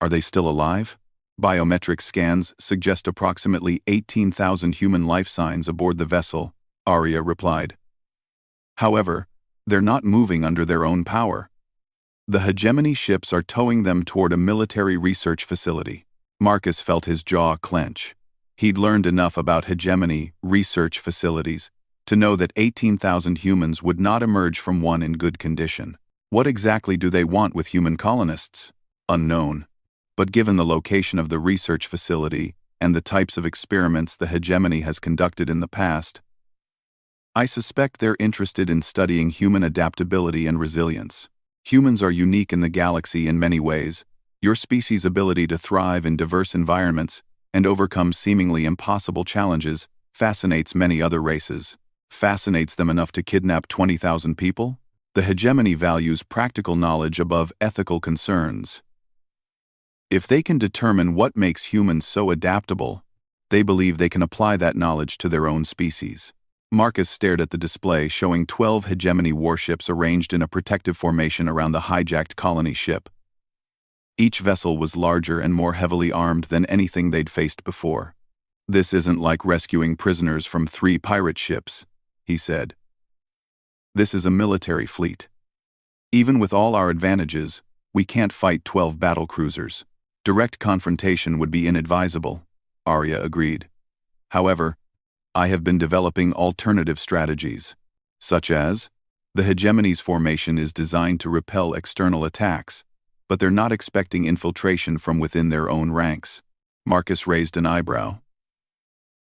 "Are they still alive?" "Biometric scans suggest approximately 18,000 human life signs aboard the vessel," Arya replied. "However, they're not moving under their own power. The hegemony ships are towing them toward a military research facility." Marcus felt his jaw clench. He'd learned enough about hegemony research facilities to know that 18,000 humans would not emerge from one in good condition. What exactly do they want with human colonists? Unknown. But given the location of the research facility and the types of experiments the hegemony has conducted in the past, I suspect they're interested in studying human adaptability and resilience. Humans are unique in the galaxy in many ways. Your species' ability to thrive in diverse environments and overcome seemingly impossible challenges fascinates many other races. Fascinates them enough to kidnap 20,000 people? The hegemony values practical knowledge above ethical concerns. If they can determine what makes humans so adaptable, they believe they can apply that knowledge to their own species. Marcus stared at the display showing 12 hegemony warships arranged in a protective formation around the hijacked colony ship. Each vessel was larger and more heavily armed than anything they'd faced before. "This isn't like rescuing prisoners from 3 pirate ships," he said. "This is a military fleet. Even with all our advantages, we can't fight 12 battle cruisers. Direct confrontation would be inadvisable," Arya agreed. "However, I have been developing alternative strategies, such as, the hegemony's formation is designed to repel external attacks, but they're not expecting infiltration from within their own ranks." Marcus raised an eyebrow.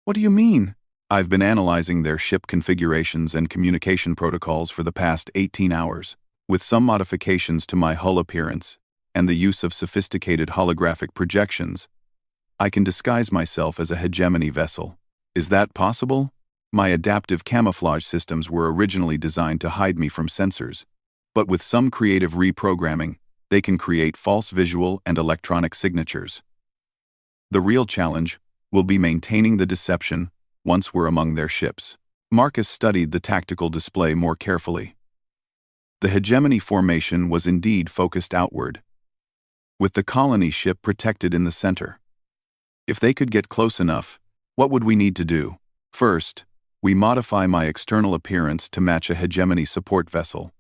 "What do you mean?" "I've been analyzing their ship configurations and communication protocols for the past 18 hours, with some modifications to my hull appearance and the use of sophisticated holographic projections. I can disguise myself as a hegemony vessel. Is that possible? My adaptive camouflage systems were originally designed to hide me from sensors, but with some creative reprogramming, they can create false visual and electronic signatures. The real challenge will be maintaining the deception once we're among their ships." Marcus studied the tactical display more carefully. The hegemony formation was indeed focused outward, with the colony ship protected in the center. If they could get close enough, what would we need to do? First, we modify my external appearance to match a hegemony support vessel.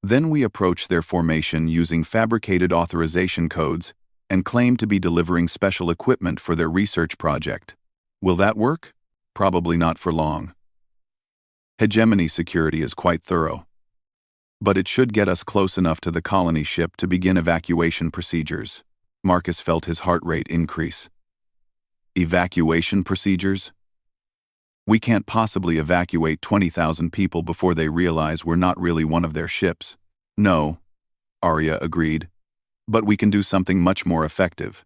Then we approach their formation using fabricated authorization codes and claim to be delivering special equipment for their research project. Will that work? Probably not for long. Hegemony security is quite thorough, but it should get us close enough to the colony ship to begin evacuation procedures. Marcus felt his heart rate increase. Evacuation procedures? We can't possibly evacuate 20,000 people before they realize we're not really one of their ships. No, Arya agreed. But we can do something much more effective.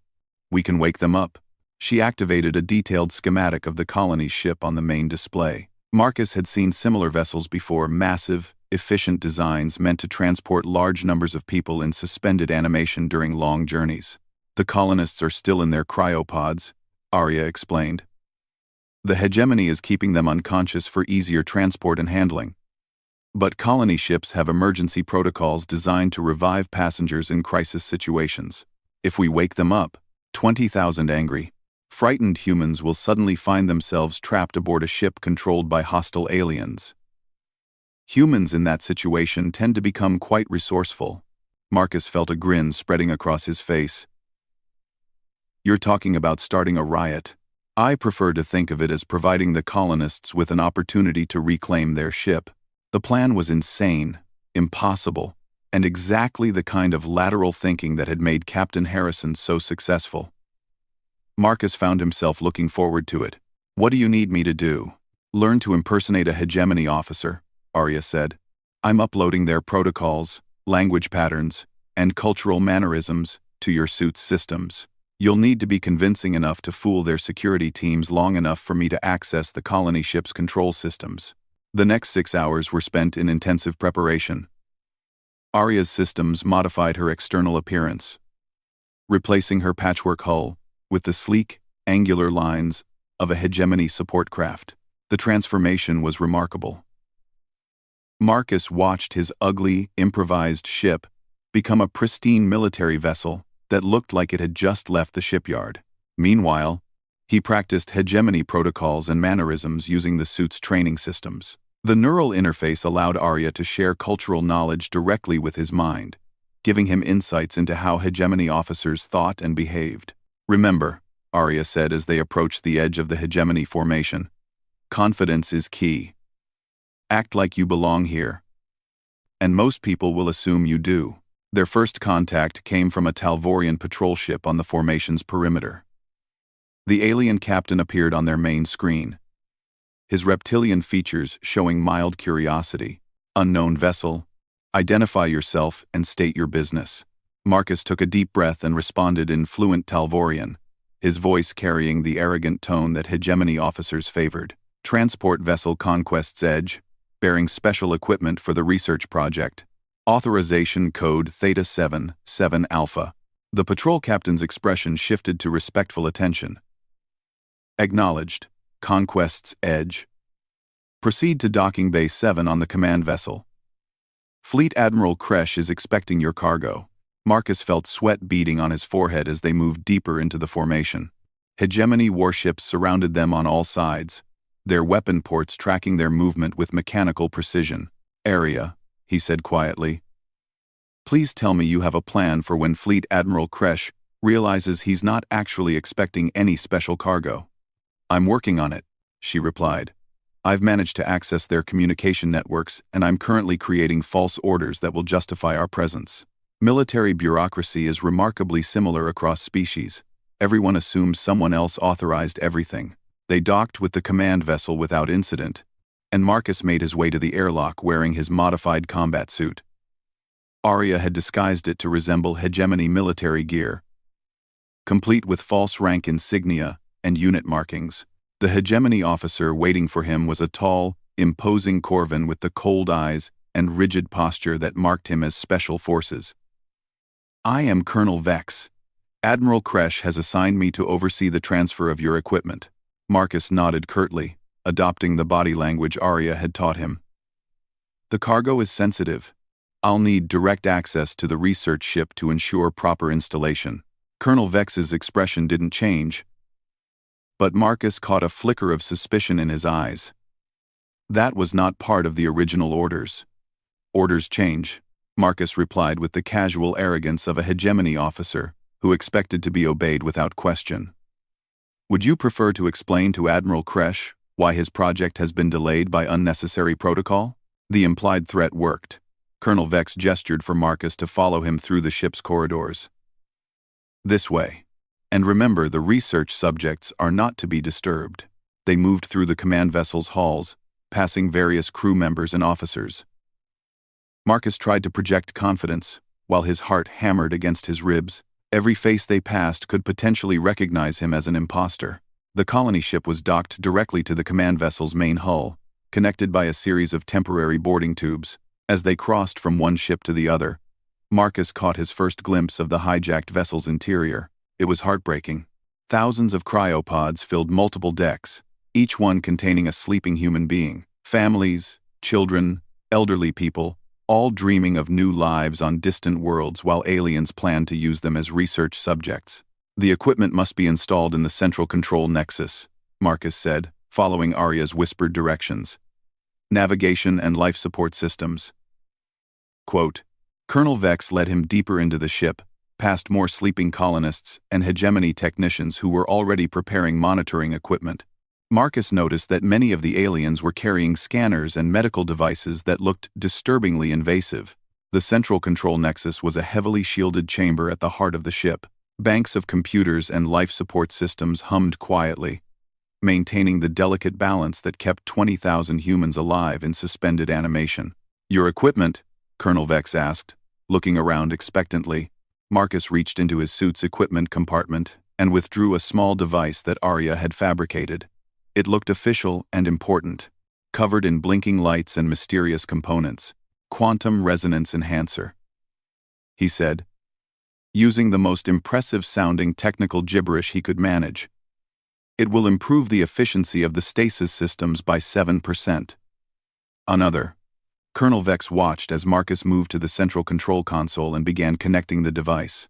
We can wake them up. She activated a detailed schematic of the colony's ship on the main display. Marcus had seen similar vessels before, massive, efficient designs meant to transport large numbers of people in suspended animation during long journeys. "The colonists are still in their cryopods," Arya explained. "The hegemony is keeping them unconscious for easier transport and handling. But colony ships have emergency protocols designed to revive passengers in crisis situations. If we wake them up, 20,000 angry, frightened humans will suddenly find themselves trapped aboard a ship controlled by hostile aliens. Humans in that situation tend to become quite resourceful." Marcus felt a grin spreading across his face. "You're talking about starting a riot. I prefer to think of it as providing the colonists with an opportunity to reclaim their ship." The plan was insane, impossible, and exactly the kind of lateral thinking that had made Captain Harrison so successful. Marcus found himself looking forward to it. "What do you need me to do?" "Learn to impersonate a hegemony officer," Arya said. "I'm uploading their protocols, language patterns, and cultural mannerisms to your suit's systems. You'll need to be convincing enough to fool their security teams long enough for me to access the colony ship's control systems." The next 6 hours were spent in intensive preparation. Arya's systems modified her external appearance, replacing her patchwork hull with the sleek, angular lines of a hegemony support craft. The transformation was remarkable. Marcus watched his ugly, improvised ship become a pristine military vessel that looked like it had just left the shipyard. Meanwhile, he practiced hegemony protocols and mannerisms using the suit's training systems. The neural interface allowed Arya to share cultural knowledge directly with his mind, giving him insights into how hegemony officers thought and behaved. "Remember," Arya said as they approached the edge of the hegemony formation, "confidence is key. Act like you belong here, and most people will assume you do." Their first contact came from a Talvorian patrol ship on the formation's perimeter. The alien captain appeared on their main screen, his reptilian features showing mild curiosity. "Unknown vessel, identify yourself and state your business." Marcus took a deep breath and responded in fluent Talvorian, his voice carrying the arrogant tone that hegemony officers favored. "Transport vessel Conquest's Edge, bearing special equipment for the research project. Authorization code Theta 7 Alpha. The patrol captain's expression shifted to respectful attention. Acknowledged. Conquest's Edge. Proceed to Docking Bay 7 on the command vessel. Fleet Admiral Kresh is expecting your cargo. Marcus felt sweat beading on his forehead as they moved deeper into the formation. Hegemony warships surrounded them on all sides, their weapon ports tracking their movement with mechanical precision. Area, he said quietly. Please tell me you have a plan for when Fleet Admiral Kresh realizes he's not actually expecting any special cargo. I'm working on it, she replied. I've managed to access their communication networks, and I'm currently creating false orders that will justify our presence. Military bureaucracy is remarkably similar across species. Everyone assumes someone else authorized everything. They docked with the command vessel without incident, and Marcus made his way to the airlock wearing his modified combat suit. Arya had disguised it to resemble hegemony military gear, complete with false rank insignia and unit markings. The hegemony officer waiting for him was a tall, imposing Corvin with the cold eyes and rigid posture that marked him as Special Forces. I am Colonel Vex. Admiral Kresh has assigned me to oversee the transfer of your equipment. Marcus nodded curtly, adopting the body language Arya had taught him. The cargo is sensitive. I'll need direct access to the research ship to ensure proper installation. Colonel Vex's expression didn't change, but Marcus caught a flicker of suspicion in his eyes. That was not part of the original orders. Orders change, Marcus replied with the casual arrogance of a hegemony officer who expected to be obeyed without question. Would you prefer to explain to Admiral Kresh why his project has been delayed by unnecessary protocol? The implied threat worked. Colonel Vex gestured for Marcus to follow him through the ship's corridors. This way. And remember, the research subjects are not to be disturbed. They moved through the command vessel's halls, passing various crew members and officers. Marcus tried to project confidence, while his heart hammered against his ribs. Every face they passed could potentially recognize him as an imposter. The colony ship was docked directly to the command vessel's main hull, connected by a series of temporary boarding tubes. As they crossed from one ship to the other, Marcus caught his first glimpse of the hijacked vessel's interior. It was heartbreaking. Thousands of cryopods filled multiple decks, each one containing a sleeping human being. Families, children, elderly people, all dreaming of new lives on distant worlds while aliens planned to use them as research subjects. The equipment must be installed in the central control nexus, Marcus said, following Arya's whispered directions. Navigation and life support systems. Quote, Colonel Vex led him deeper into the ship, past more sleeping colonists and hegemony technicians who were already preparing monitoring equipment. Marcus noticed that many of the aliens were carrying scanners and medical devices that looked disturbingly invasive. The central control nexus was a heavily shielded chamber at the heart of the ship. Banks of computers and life support systems hummed quietly, maintaining the delicate balance that kept 20,000 humans alive in suspended animation. Your equipment? Colonel Vex asked, looking around expectantly. Marcus reached into his suit's equipment compartment and withdrew a small device that Arya had fabricated. It looked official and important, covered in blinking lights and mysterious components. Quantum resonance enhancer, he said, using the most impressive-sounding technical gibberish he could manage. It will improve the efficiency of the stasis systems by 7%. Another. Colonel Vex watched as Marcus moved to the central control console and began connecting the device.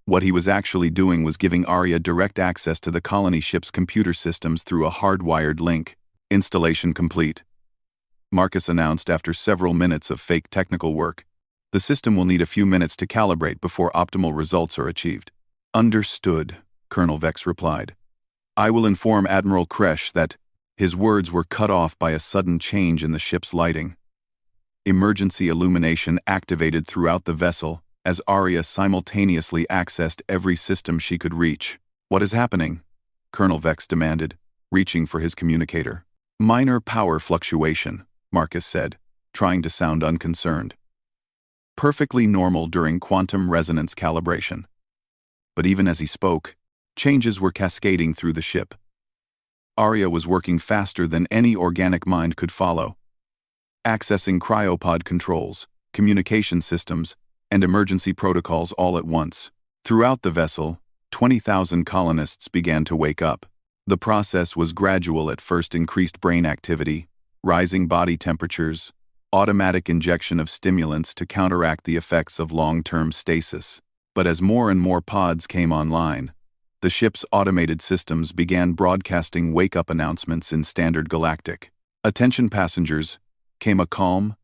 What he was actually doing was giving Arya direct access to the colony ship's computer systems through a hardwired link. Installation complete, Marcus announced after several minutes of fake technical work. The system will need a few minutes to calibrate before optimal results are achieved. Understood, Colonel Vex replied. I will inform Admiral Kresh that. His words were cut off by a sudden change in the ship's lighting. Emergency illumination activated throughout the vessel as Arya simultaneously accessed every system she could reach. What is happening? Colonel Vex demanded, reaching for his communicator. Minor power fluctuation, Marcus said, trying to sound unconcerned. Perfectly normal during quantum resonance calibration. But even as he spoke, changes were cascading through the ship. Arya was working faster than any organic mind could follow. Accessing cryopod controls, communication systems, and emergency protocols all at once. Throughout the vessel, 20,000 colonists began to wake up. The process was gradual. At first, increased brain activity, rising body temperatures, automatic injection of stimulants to counteract the effects of long-term stasis. But as more and more pods came online, the ship's automated systems began broadcasting wake-up announcements in standard galactic. "Attention passengers," came a calm,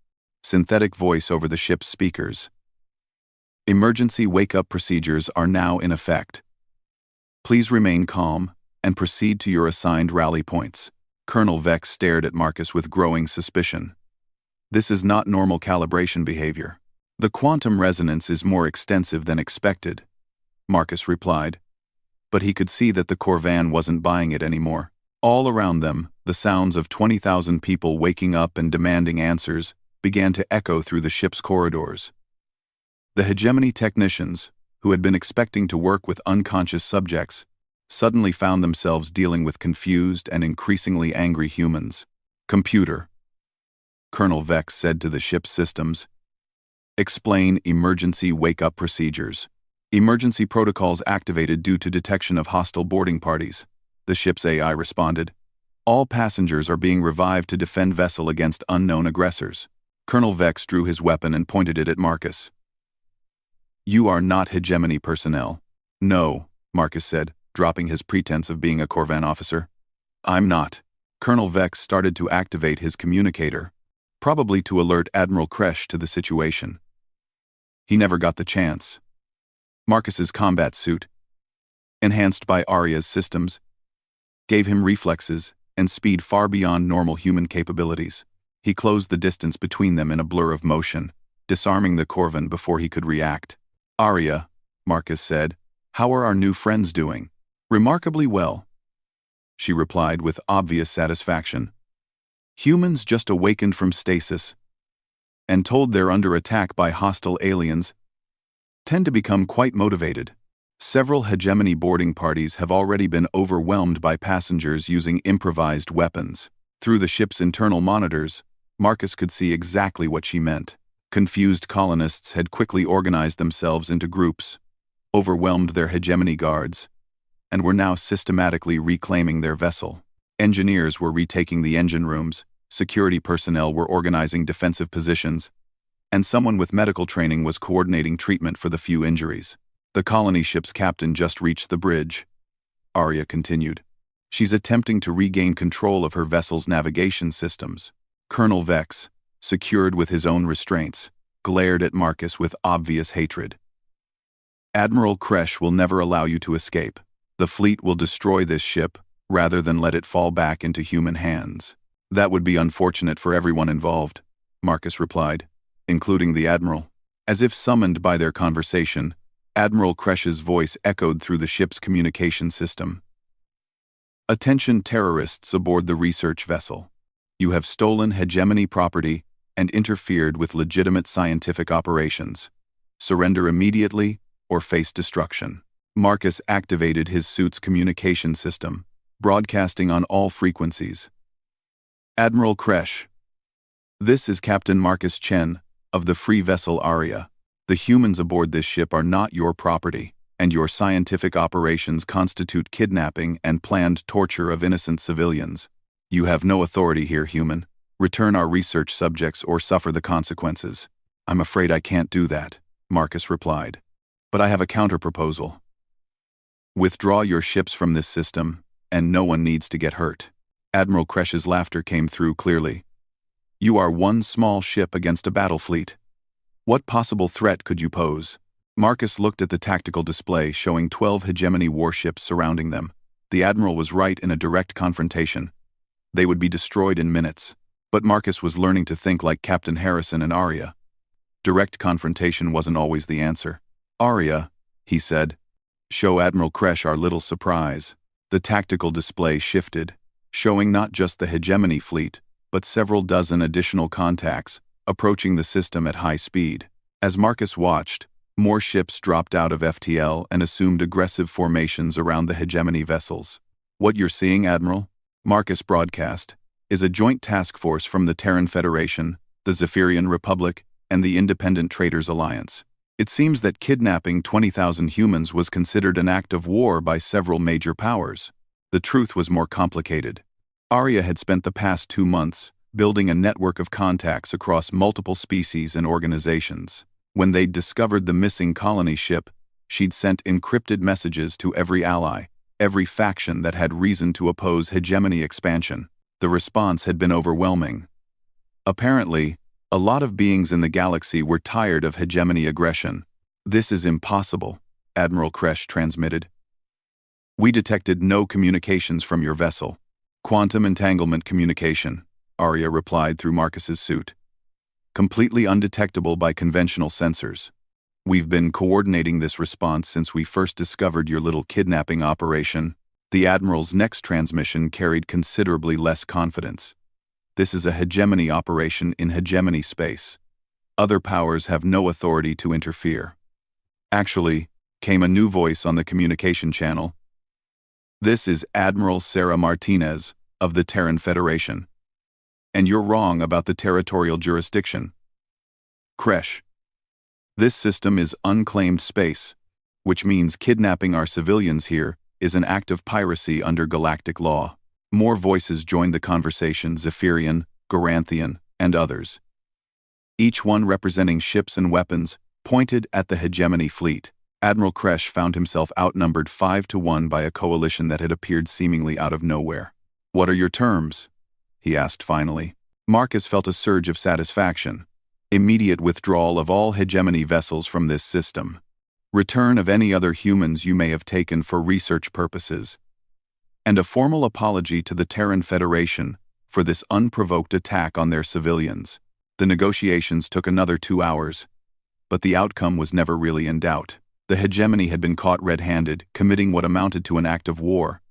synthetic voice over the ship's speakers. "Emergency wake-up procedures are now in effect. Please remain calm and proceed to your assigned rally points." Colonel Vex stared at Marcus with growing suspicion. "This is not normal calibration behavior. The quantum resonance is more extensive than expected," Marcus replied. But he could see that the Corvan wasn't buying it anymore. All around them, the sounds of 20,000 people waking up and demanding answers began to echo through the ship's corridors. The hegemony technicians, who had been expecting to work with unconscious subjects, suddenly found themselves dealing with confused and increasingly angry humans. "Computer," Colonel Vex said to the ship's systems, "explain emergency wake-up procedures." "Emergency protocols activated due to detection of hostile boarding parties," the ship's AI responded. "All passengers are being revived to defend vessel against unknown aggressors." Colonel Vex drew his weapon and pointed it at Marcus. "You are not hegemony personnel." "No," Marcus said, dropping his pretense of being a Corvan officer. "I'm not." Colonel Vex started to activate his communicator, probably to alert Admiral Kresh to the situation. He never got the chance. Marcus's combat suit, enhanced by Arya's systems, gave him reflexes and speed far beyond normal human capabilities. He closed the distance between them in a blur of motion, disarming the Corvan before he could react. "Arya," Marcus said, "how are our new friends doing?" "Remarkably well," she replied with obvious satisfaction. "Humans just awakened from stasis and told they're under attack by hostile aliens tend to become quite motivated. Several hegemony boarding parties have already been overwhelmed by passengers using improvised weapons." Through the ship's internal monitors, Marcus could see exactly what she meant. Confused colonists had quickly organized themselves into groups, overwhelmed their hegemony guards, and were now systematically reclaiming their vessel. Engineers were retaking the engine rooms, security personnel were organizing defensive positions, and someone with medical training was coordinating treatment for the few injuries. "The colony ship's captain just reached the bridge," Arya continued. "She's attempting to regain control of her vessel's navigation systems." Colonel Vex, secured with his own restraints, glared at Marcus with obvious hatred. "Admiral Kresh will never allow you to escape. The fleet will destroy this ship rather than let it fall back into human hands." "That would be unfortunate for everyone involved," Marcus replied, including the Admiral. As if summoned by their conversation, Admiral Kresh's voice echoed through the ship's communication system. "Attention terrorists aboard the research vessel. You have stolen hegemony property and interfered with legitimate scientific operations. Surrender immediately or face destruction." Marcus activated his suit's communication system, broadcasting on all frequencies. "Admiral Kresh, this is Captain Marcus Chen of the free vessel Arya. The humans aboard this ship are not your property, and your scientific operations constitute kidnapping and planned torture of innocent civilians. You have no authority here, human. Return our research subjects or suffer the consequences." "I'm afraid I can't do that," Marcus replied. "But I have a counter-proposal. Withdraw your ships from this system, and no one needs to get hurt." Admiral Kresh's laughter came through clearly. "You are one small ship against a battle fleet. What possible threat could you pose?" Marcus looked at the tactical display showing 12 hegemony warships surrounding them. The Admiral was right in a direct confrontation. They would be destroyed in minutes. But Marcus was learning to think like Captain Harrison and Arya. Direct confrontation wasn't always the answer. "Arya," he said, "show Admiral Kresh our little surprise." The tactical display shifted, showing not just the hegemony fleet, but several dozen additional contacts, approaching the system at high speed. As Marcus watched, more ships dropped out of FTL and assumed aggressive formations around the hegemony vessels. "What you're seeing, Admiral," Marcus broadcast, "is a joint task force from the Terran Federation, the Zephyrian Republic, and the Independent Traders Alliance. It seems that kidnapping 20,000 humans was considered an act of war by several major powers. The truth was more complicated. Arya had spent the past 2 months building a network of contacts across multiple species and organizations. When they'd discovered the missing colony ship, she'd sent encrypted messages to every ally, every faction that had reason to oppose hegemony expansion. The response had been overwhelming. Apparently, a lot of beings in the galaxy were tired of hegemony aggression. "This is impossible," Admiral Kresh transmitted. "We detected no communications from your vessel." "Quantum entanglement communication," Arya replied through Marcus's suit. "Completely undetectable by conventional sensors. We've been coordinating this response since we first discovered your little kidnapping operation." The Admiral's next transmission carried considerably less confidence. "This is a hegemony operation in hegemony space. Other powers have no authority to interfere." "Actually," came a new voice on the communication channel. "This is Admiral Sarah Martinez of the Terran Federation. And you're wrong about the territorial jurisdiction. Kresh. This system is unclaimed space, which means kidnapping our civilians here is an act of piracy under galactic law." More voices joined the conversation: Zephyrian, Garanthian, and others. Each one representing ships and weapons pointed at the hegemony fleet. Admiral Kresh found himself outnumbered 5-1 by a coalition that had appeared seemingly out of nowhere. "What are your terms?" he asked finally. Marcus felt a surge of satisfaction. "Immediate withdrawal of all hegemony vessels from this system. Return of any other humans you may have taken for research purposes. And a formal apology to the Terran Federation for this unprovoked attack on their civilians." The negotiations took another 2 hours, but the outcome was never really in doubt. The hegemony had been caught red-handed, committing what amounted to an act of war,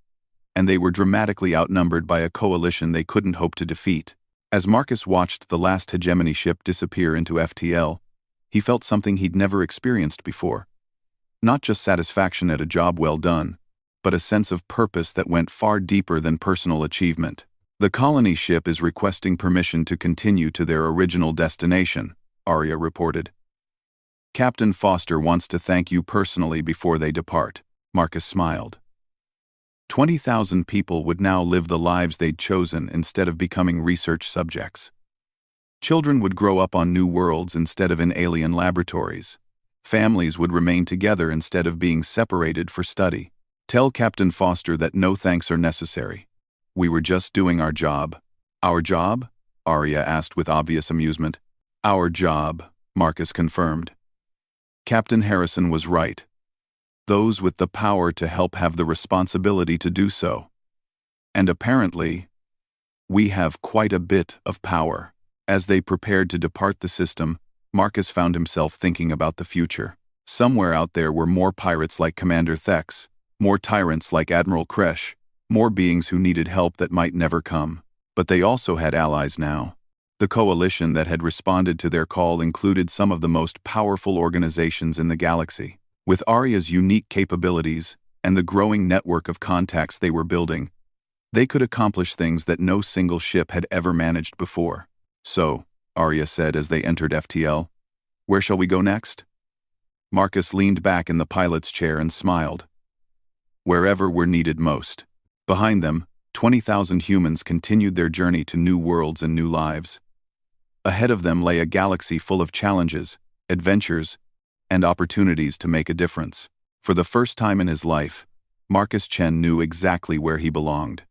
and they were dramatically outnumbered by a coalition they couldn't hope to defeat. As Marcus watched the last hegemony ship disappear into FTL, he felt something he'd never experienced before. Not just satisfaction at a job well done, but a sense of purpose that went far deeper than personal achievement. "The colony ship is requesting permission to continue to their original destination," Arya reported. "Captain Foster wants to thank you personally before they depart." Marcus smiled. 20,000 people would now live the lives they'd chosen instead of becoming research subjects. Children would grow up on new worlds instead of in alien laboratories. Families would remain together instead of being separated for study. "Tell Captain Foster that no thanks are necessary. We were just doing our job." "Our job?" Arya asked with obvious amusement. "Our job," Marcus confirmed. Captain Harrison was right. Those with the power to help have the responsibility to do so. And apparently, we have quite a bit of power. As they prepared to depart the system, Marcus found himself thinking about the future. Somewhere out there were more pirates like Commander Thex, more tyrants like Admiral Kresh, more beings who needed help that might never come. But they also had allies now. The coalition that had responded to their call included some of the most powerful organizations in the galaxy. With Arya's unique capabilities and the growing network of contacts they were building, they could accomplish things that no single ship had ever managed before. "So," Arya said as they entered FTL, "where shall we go next?" Marcus leaned back in the pilot's chair and smiled. "Wherever we're needed most." Behind them, 20,000 humans continued their journey to new worlds and new lives. Ahead of them lay a galaxy full of challenges, adventures, and opportunities to make a difference. For the first time in his life, Marcus Chen knew exactly where he belonged.